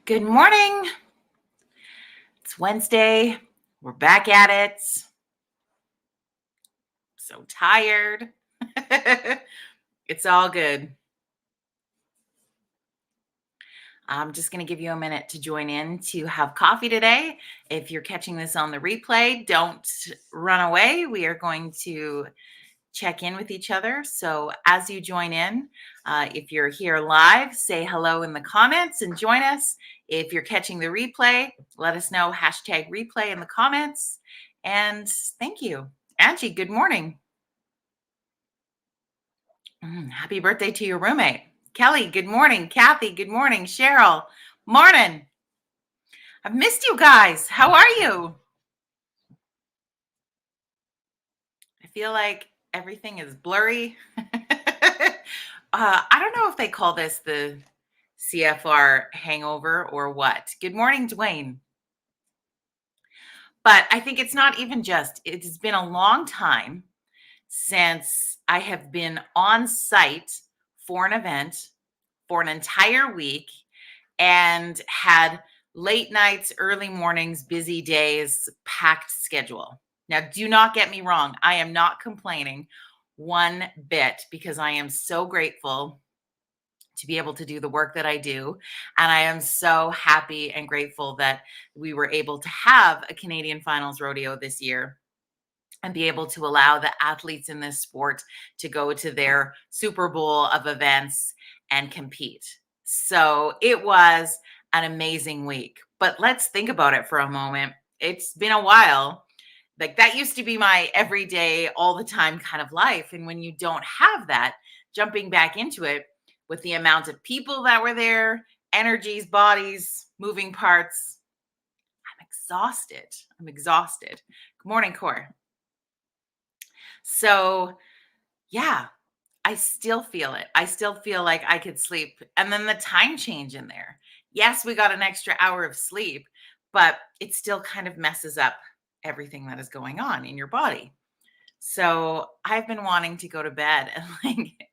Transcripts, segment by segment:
Good morning. It's Wednesday. We're back at it. So tired. It's all good. I'm just going to give you a minute to join in to have coffee today. If you're catching this on the replay, don't run away. We are going to check in with each other. So as you join in, if you're here live, say hello in the comments and join us. If you're catching the replay, let us know #replay in the comments. And thank you. Angie, good morning. Happy birthday to your roommate. Kelly, good morning. Kathy, good morning. Cheryl, morning. I've missed you guys. How are you? I feel like everything is blurry. I don't know if they call this the CFR hangover or what. Good morning, Dwayne. But I think it's not even just, it's been a long time since I have been on site for an event for an entire week and had late nights, early mornings, busy days, packed schedule. Now, do not get me wrong. I am not complaining one bit because I am so grateful to be able to do the work that I do. And I am so happy and grateful that we were able to have a Canadian Finals Rodeo this year and be able to allow the athletes in this sport to go to their Super Bowl of events and compete. So it was an amazing week. But let's think about it for a moment. It's been a while. Like that used to be my everyday, all the time kind of life. And when you don't have that, jumping back into it with the amount of people that were there, energies, bodies, moving parts, I'm exhausted. I'm exhausted. Good morning, Core. So, yeah, I still feel it. I still feel like I could sleep. And then the time change in there. Yes, we got an extra hour of sleep, but it still kind of messes up everything that is going on in your body. So I've been wanting to go to bed at like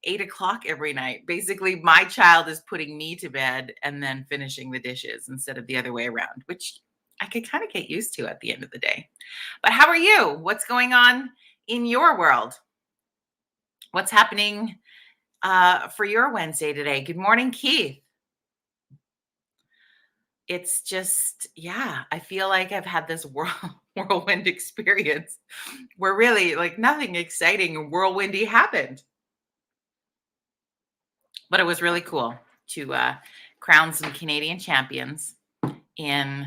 8 o'clock every night. Basically, my child is putting me to bed and then finishing the dishes instead of the other way around, which I could kind of get used to at the end of the day. But how are you? What's going on in your world? What's happening for your Wednesday today? Good morning, Keith. It's just, yeah, I feel like I've had this whirlwind experience where really like nothing exciting and whirlwindy happened. But it was really cool to crown some Canadian champions in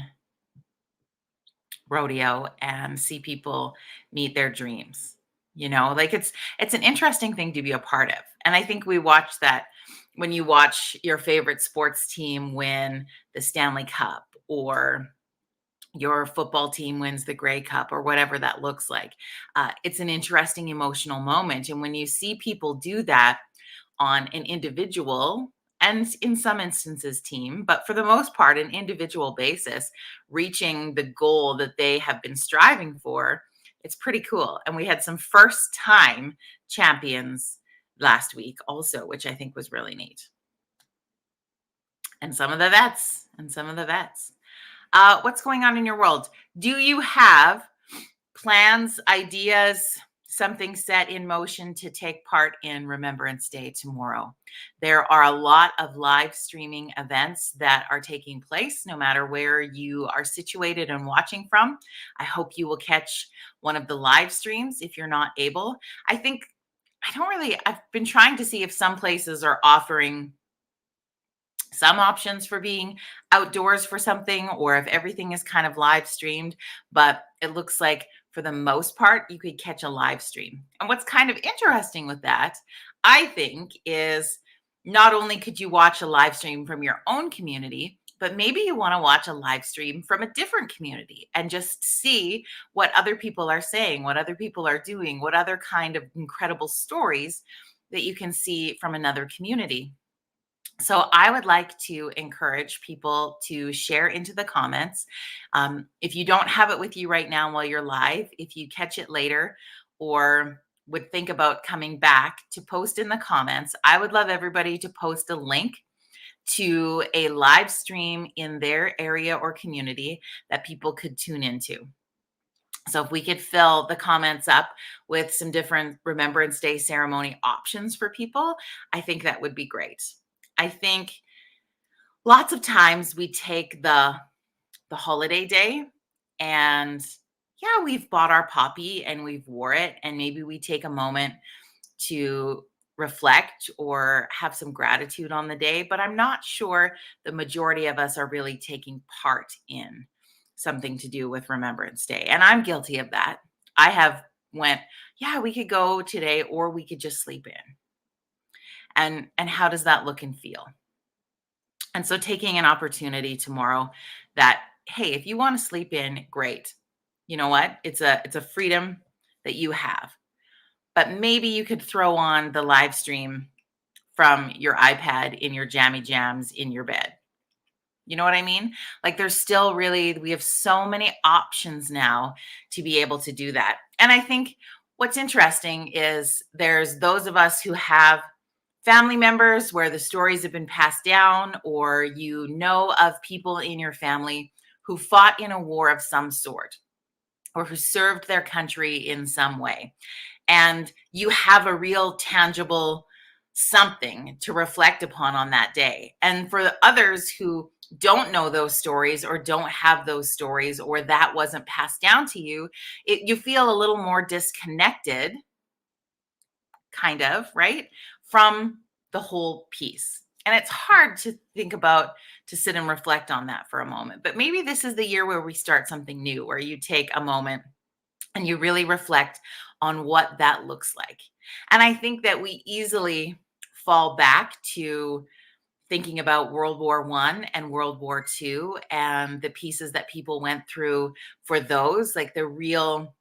rodeo and see people meet their dreams. You know, like it's an interesting thing to be a part of. And I think we watch that when you watch your favorite sports team win the Stanley Cup or your football team wins the Grey Cup or whatever that looks like. It's an interesting emotional moment. And when you see people do that on an individual and in some instances team, but for the most part, an individual basis, reaching the goal that they have been striving for, it's pretty cool. And we had some first time champions last week also, which I think was really neat. And some of the vets. What's going on in your world? Do you have plans, ideas, something set in motion to take part in Remembrance Day tomorrow? There are a lot of live streaming events that are taking place, no matter where you are situated and watching from. I hope you will catch one of the live streams if you're not able. I've been trying to see if some places are offering some options for being outdoors for something or if everything is kind of live streamed, but it looks like for the most part you could catch a live stream. And what's kind of interesting with that, I think, is not only could you watch a live stream from your own community, but maybe you want to watch a live stream from a different community and just see what other people are saying, what other people are doing, what other kind of incredible stories that you can see from another community. So I would like to encourage people to share into the comments. If you don't have it with you right now while you're live, if you catch it later or would think about coming back to post in the comments, I would love everybody to post a link to a live stream in their area or community that people could tune into. So if we could fill the comments up with some different Remembrance Day ceremony options for people, I think that would be great. I think lots of times we take the holiday day and yeah, we've bought our poppy and we've wore it, and maybe we take a moment to reflect or have some gratitude on the day, but I'm not sure the majority of us are really taking part in something to do with Remembrance Day. And I'm guilty of that. I have went, yeah, we could go today or we could just sleep in. And how does that look and feel? And so taking an opportunity tomorrow that, hey, if you want to sleep in, great. You know what? It's a freedom that you have. But maybe you could throw on the live stream from your iPad in your jammy jams in your bed. You know what I mean? Like there's still really, we have so many options now to be able to do that. And I think what's interesting is there's those of us who have family members where the stories have been passed down, or you know of people in your family who fought in a war of some sort or who served their country in some way. And you have a real tangible something to reflect upon on that day. And for the others who don't know those stories or don't have those stories, or that wasn't passed down to you, you feel a little more disconnected, kind of, right, from the whole piece. And it's hard to think about, to sit and reflect on that for a moment. But maybe this is the year where we start something new, where you take a moment and you really reflect on what that looks like. And I think that we easily fall back to thinking about World War One and World War Two and the pieces that people went through for those, like the real,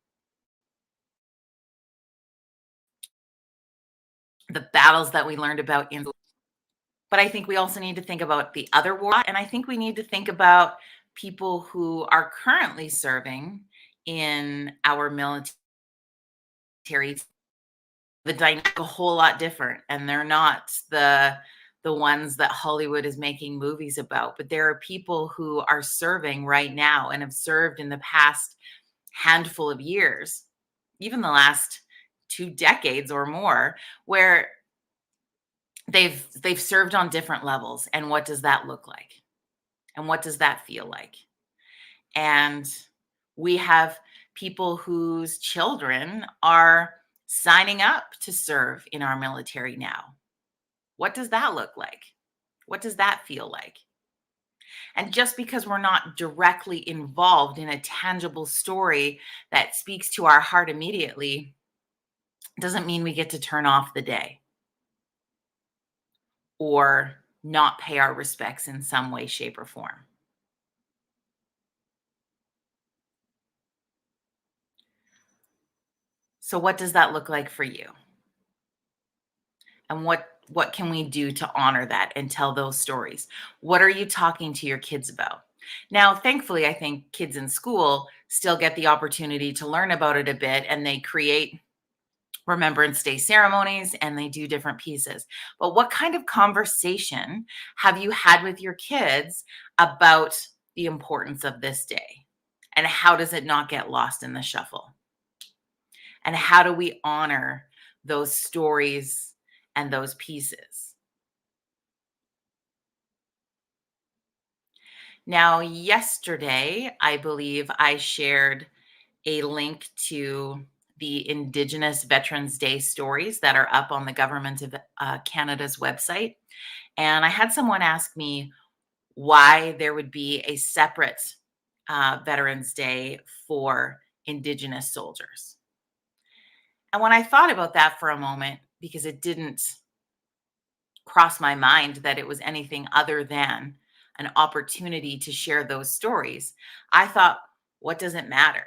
the battles that we learned about in. But I think we also need to think about the other war. And I think we need to think about people who are currently serving in our military. The dynamic a whole lot different, and they're not the ones that Hollywood is making movies about, but there are people who are serving right now and have served in the past handful of years, even the last 2 decades or more, where they've served on different levels. And what does that look like? And what does that feel like? And we have people whose children are signing up to serve in our military now. What does that look like? What does that feel like? And just because we're not directly involved in a tangible story that speaks to our heart immediately doesn't mean we get to turn off the day or not pay our respects in some way, shape, or form. So what does that look like for you? And what can we do to honor that and tell those stories? What are you talking to your kids about? Now, thankfully, I think kids in school still get the opportunity to learn about it a bit, and they create Remembrance Day ceremonies and they do different pieces. But what kind of conversation have you had with your kids about the importance of this day? And how does it not get lost in the shuffle? And how do we honor those stories and those pieces? Now, yesterday, I believe I shared a link to the Indigenous Veterans Day stories that are up on the Government of Canada's website. And I had someone ask me why there would be a separate Veterans Day for Indigenous soldiers. And when I thought about that for a moment, because it didn't cross my mind that it was anything other than an opportunity to share those stories, I thought, what does it matter?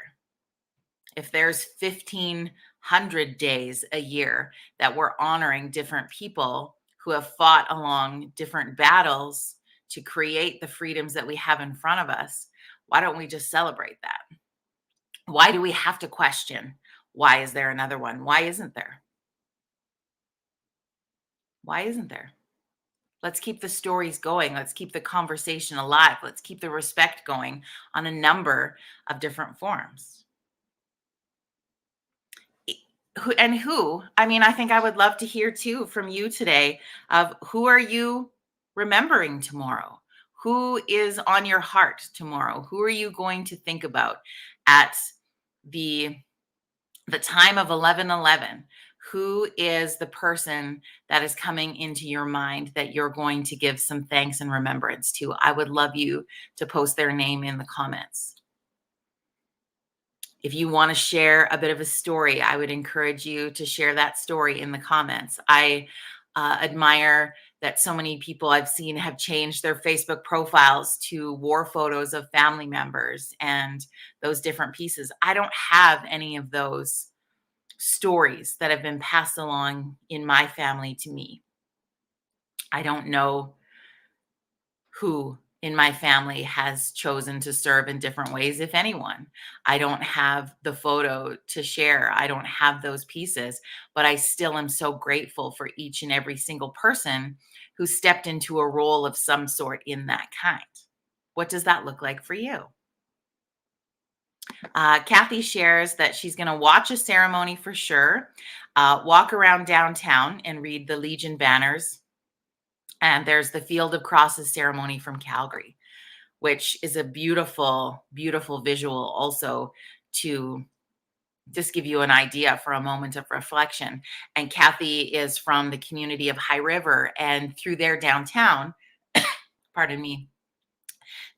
If there's 1,500 days a year that we're honoring different people who have fought along different battles to create the freedoms that we have in front of us, why don't we just celebrate that? Why do we have to question, why is there another one? Why isn't there? Why isn't there? Let's keep the stories going. Let's keep the conversation alive. Let's keep the respect going on a number of different forms. Who? I mean, I think I would love to hear too from you today of who are you remembering tomorrow? Who is on your heart tomorrow? Who are you going to think about at the the time of 11:11? Who is the person that is coming into your mind that you're going to give some thanks and remembrance to? I would love you to post their name in the comments. If you want to share a bit of a story, I would encourage you to share that story in the comments. I admire that so many people I've seen have changed their Facebook profiles to war photos of family members and those different pieces. I don't have any of those stories that have been passed along in my family to me. I don't know who in my family has chosen to serve in different ways, if anyone. I don't have the photo to share. I don't have those pieces, but I still am so grateful for each and every single person who stepped into a role of some sort in that kind. What does that look like for you? Kathy shares that she's going to watch a ceremony for sure, walk around downtown and read the Legion banners. And there's the Field of Crosses ceremony from Calgary, which is a beautiful, beautiful visual also to just give you an idea for a moment of reflection. And Kathy is from the community of High River, and through their downtown, pardon me,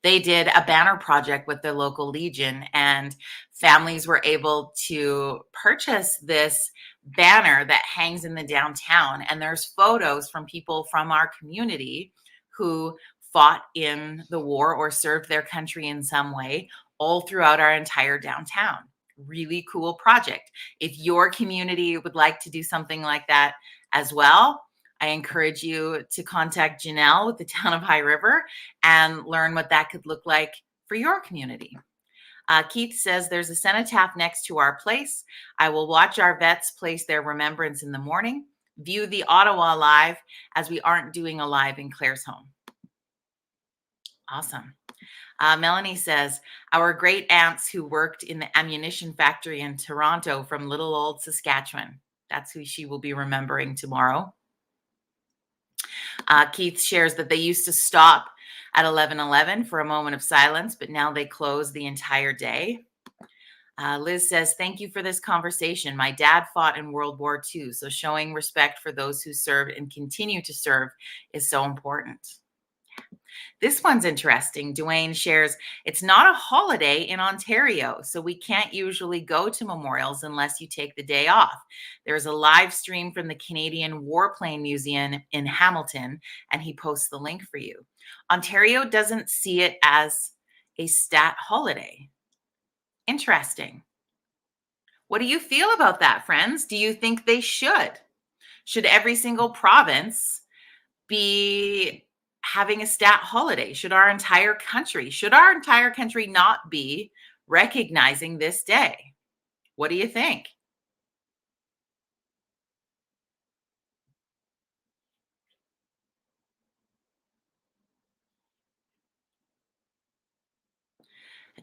they did a banner project with the local Legion, and families were able to purchase this banner that hangs in the downtown. And there's photos from people from our community who fought in the war or served their country in some way all throughout our entire downtown. Really cool project. If your community would like to do something like that as well, I encourage you to contact Janelle with the town of High River and learn what that could look like for your community. Keith says there's a cenotaph next to our place. I will watch our vets place their remembrance in the morning, view the Ottawa Live as we aren't doing a live in Claire's home. Awesome. Melanie says, our great aunts who worked in the ammunition factory in Toronto from little old Saskatchewan. That's who she will be remembering tomorrow. Keith shares that they used to stop at 11:11 for a moment of silence, but now they close the entire day. Liz says, thank you for this conversation. My dad fought in World War II, so showing respect for those who served and continue to serve is so important. This one's interesting. Dwayne shares, it's not a holiday in Ontario, so we can't usually go to memorials unless you take the day off. There's a live stream from the Canadian Warplane Museum in Hamilton, and he posts the link for you. Ontario doesn't see it as a stat holiday. Interesting. What do you feel about that, friends? Do you think they should? Should every single province be having a stat holiday? Should our entire country not be recognizing this day? What do you think?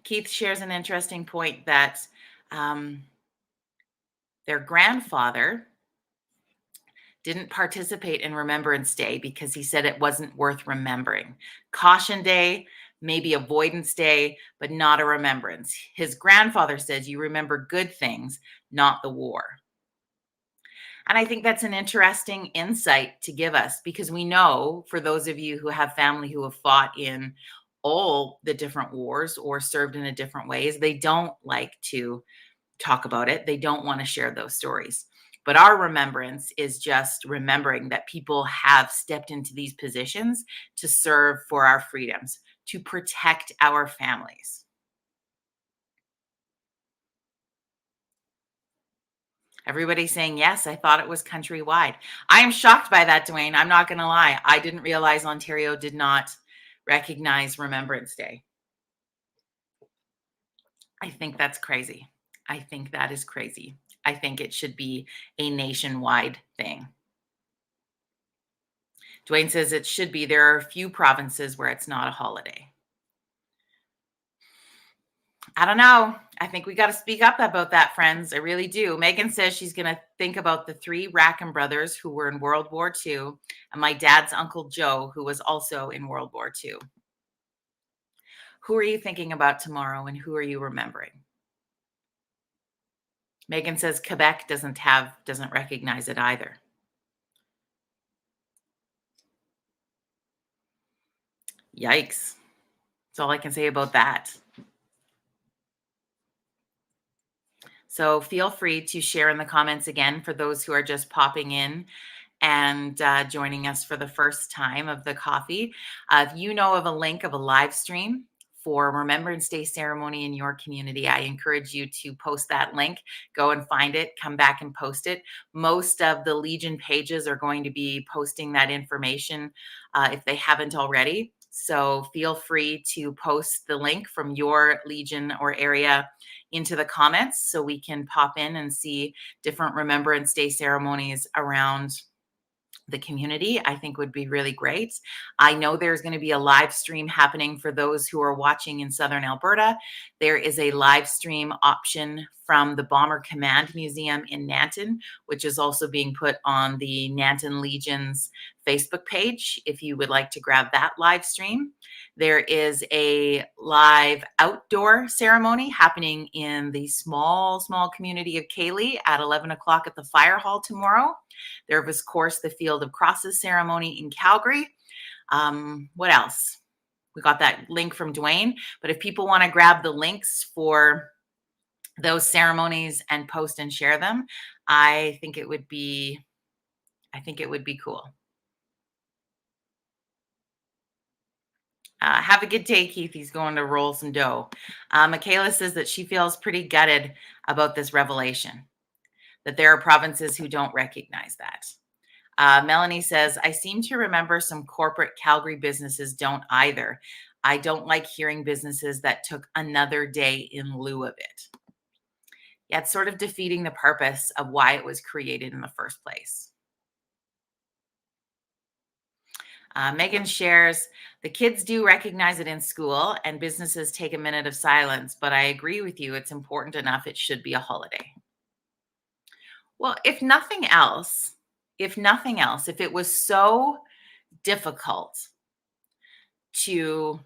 Keith shares an interesting point that um, their grandfather didn't participate in Remembrance Day because he said it wasn't worth remembering. Caution Day, maybe Avoidance Day, but not a remembrance. His grandfather says you remember good things, not the war. And I think that's an interesting insight to give us, because we know, for those of you who have family who have fought in all the different wars or served in a different ways, they don't like to talk about it. They don't want to share those stories. But our remembrance is just remembering that people have stepped into these positions to serve for our freedoms, to protect our families. Everybody's saying, yes, I thought it was countrywide. I am shocked by that, Dwayne. I'm not going to lie. I didn't realize Ontario did not recognize Remembrance Day. I think that's crazy. I think that is crazy. I think it should be a nationwide thing. Dwayne says it should be. There are a few provinces where it's not a holiday. I don't know. I think we got to speak up about that, friends. I really do. Megan says she's going to think about the three Rackham brothers who were in World War II and my dad's Uncle Joe, who was also in World War II. Who are you thinking about tomorrow and who are you remembering? Megan says Quebec doesn't recognize it either. Yikes. That's all I can say about that. So feel free to share in the comments again for those who are just popping in and joining us for the first time of the coffee. If you know of a link of a live stream for Remembrance Day ceremony in your community, I encourage you to post that link. Go and find it, come back and post it. Most of the Legion pages are going to be posting that information if they haven't already. So feel free to post the link from your Legion or area into the comments so we can pop in and see different Remembrance Day ceremonies around the community. I think would be really great. I know there's going to be a live stream happening for those who are watching in Southern Alberta. There is a live stream option from the Bomber Command Museum in Nanton, which is also being put on the Nanton Legion's Facebook page if you would like to grab that live stream. There is a live outdoor ceremony happening in the small community of Kaylee at 11 o'clock at the fire hall tomorrow. There was, of course, the Field of Crosses ceremony in Calgary. What else? We got that link from Dwayne, but if people want to grab the links for those ceremonies and post and share them, I think it would be cool. Have a good day, Keith. He's going to roll some dough. Michaela says that she feels pretty gutted about this revelation, that there are provinces who don't recognize that. Melanie says, I seem to remember some corporate Calgary businesses don't either. I don't like hearing businesses that took another day in lieu of it. Yeah, it's sort of defeating the purpose of why it was created in the first place. Megan shares, the kids do recognize it in school and businesses take a minute of silence, but I agree with you. It's important enough. It should be a holiday. Well, if nothing else, if it was so difficult to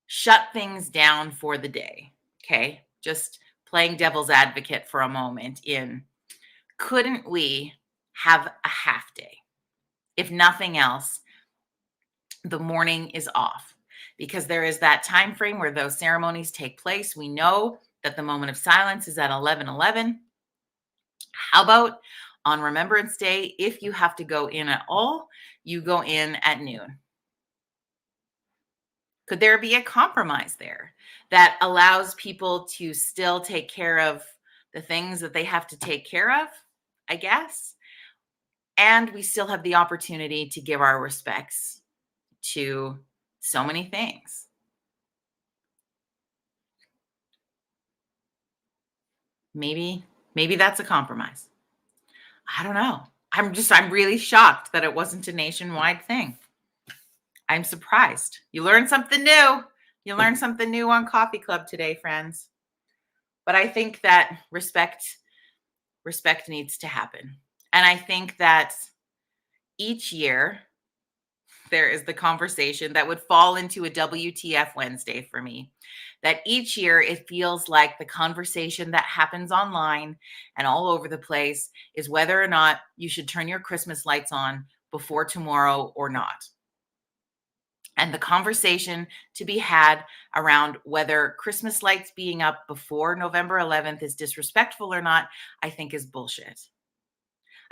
shut things down for the day, okay, just playing devil's advocate for a moment couldn't we have a half day? If nothing else, the morning is off because there is that time frame where those ceremonies take place. We know that the moment of silence is at 11:11. How about on Remembrance Day, if you have to go in at all, you go in at noon? Could there be a compromise there that allows people to still take care of the things that they have to take care of, I guess? And we still have the opportunity to give our respects to so many things. Maybe that's a compromise. I don't know. I'm really shocked that it wasn't a nationwide thing. I'm surprised. You learned something new. You learned something new on Coffee Club today, friends. But I think that respect needs to happen. And I think that each year there is the conversation that would fall into a WTF Wednesday for me. That each year it feels like the conversation that happens online and all over the place is whether or not you should turn your Christmas lights on before tomorrow or not. And the conversation to be had around whether Christmas lights being up before November 11th is disrespectful or not, I think is bullshit.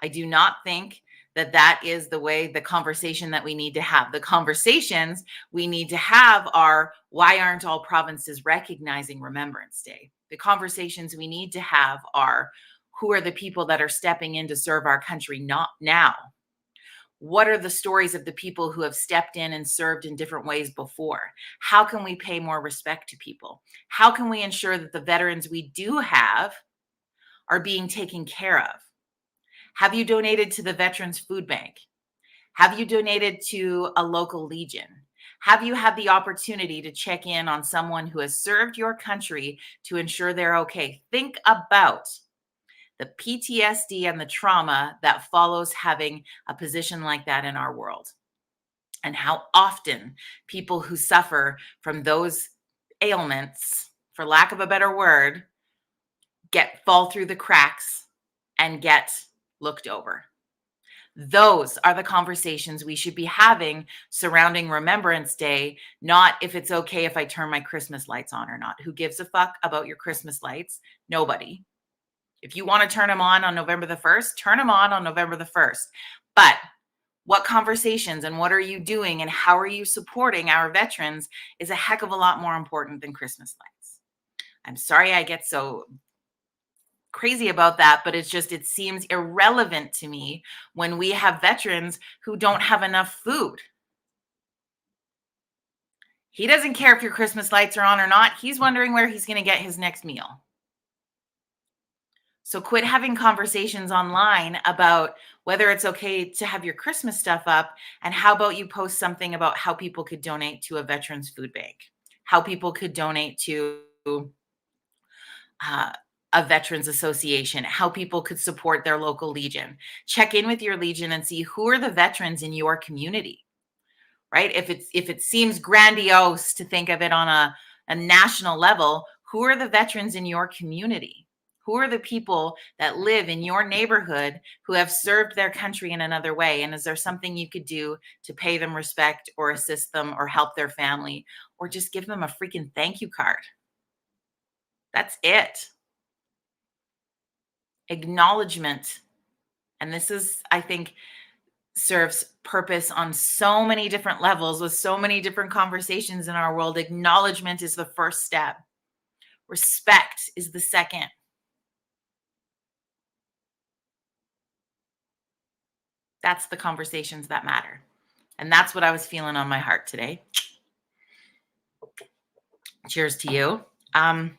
I do not think that is the conversation that we need to have. The conversations we need to have are, why aren't all provinces recognizing Remembrance Day? The conversations we need to have are, who are the people that are stepping in to serve our country not now? What are the stories of the people who have stepped in and served in different ways before? How can we pay more respect to people? How can we ensure that the veterans we do have are being taken care of? Have you donated to the Veterans Food Bank? Have you donated to a local legion? Have you had the opportunity to check in on someone who has served your country to ensure they're okay? Think about the PTSD and the trauma that follows having a position like that in our world, and how often people who suffer from those ailments, for lack of a better word, fall through the cracks and get looked over. Those are the conversations we should be having surrounding Remembrance Day, not if it's okay if I turn my Christmas lights on or not. Who gives a fuck about your Christmas lights? Nobody. If you want to turn them on November the 1st, turn them on November the 1st. But what conversations and what are you doing and how are you supporting our veterans is a heck of a lot more important than Christmas lights. I'm sorry I get so crazy about that, but it seems irrelevant to me when we have veterans who don't have enough food. He doesn't care if your Christmas lights are on or not. He's wondering where he's going to get his next meal. So quit having conversations online about whether it's okay to have your Christmas stuff up, and how about you post something about how people could donate to a veterans food bank, how people could donate to a veterans association, how people could support their local legion. Check in with your legion and see who are the veterans in your community, right? If it seems grandiose to think of it on a national level, who are the veterans in your community? Who are the people that live in your neighborhood who have served their country in another way? And is there something you could do to pay them respect or assist them or help their family or just give them a freaking thank you card? That's it. Acknowledgement. And this is, I think, serves purpose on so many different levels with so many different conversations in our world. Acknowledgement is the first step. Respect is the second. That's the conversations that matter. And that's what I was feeling on my heart today. Cheers to you. Buy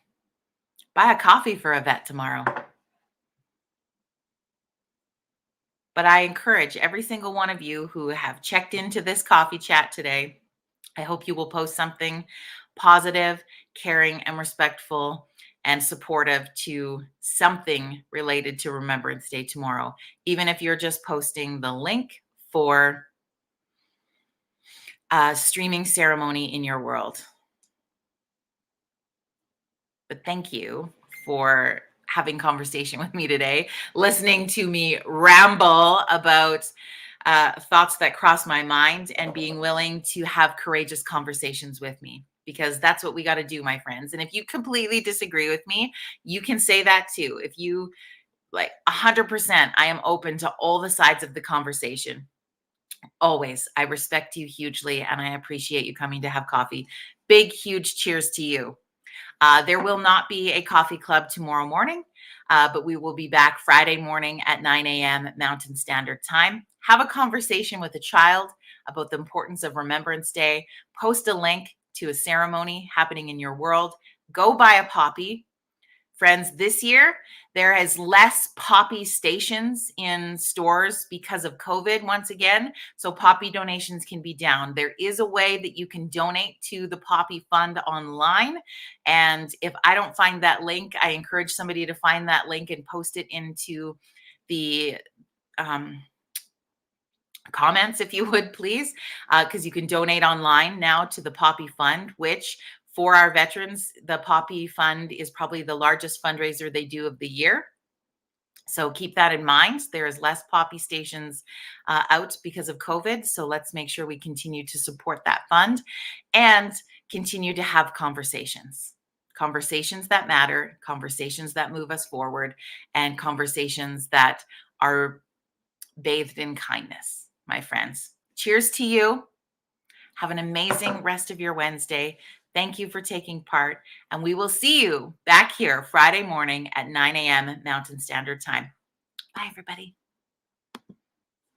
a coffee for a vet tomorrow. But I encourage every single one of you who have checked into this coffee chat today, I hope you will post something positive, caring, and respectful and supportive to something related to Remembrance Day tomorrow, even if you're just posting the link for a streaming ceremony in your world. But thank you for having conversation with me today, listening to me ramble about thoughts that cross my mind, and being willing to have courageous conversations with me, because that's what we got to do, my friends. And if you completely disagree with me, you can say that too. If you 100%, I am open to all the sides of the conversation. Always. I respect you hugely, and I appreciate you coming to have coffee. Big, huge cheers to you. There will not be a coffee club tomorrow morning, but we will be back Friday morning at 9 a.m. Mountain Standard Time. Have a conversation with a child about the importance of Remembrance Day. Post a link to a ceremony happening in your world. Go buy a poppy. Friends, this year, there is less poppy stations in stores because of COVID once again. So poppy donations can be down. There is a way that you can donate to the Poppy Fund online. And if I don't find that link, I encourage somebody to find that link and post it into the comments, if you would, please, because you can donate online now to the Poppy Fund, which for our veterans, the Poppy Fund is probably the largest fundraiser they do of the year. So keep that in mind. There is less poppy stations out because of COVID. So let's make sure we continue to support that fund and continue to have conversations that matter, conversations that move us forward, and conversations that are bathed in kindness, my friends. Cheers to you. Have an amazing rest of your Wednesday. Thank you for taking part. And we will see you back here Friday morning at 9 a.m. Mountain Standard Time. Bye, everybody.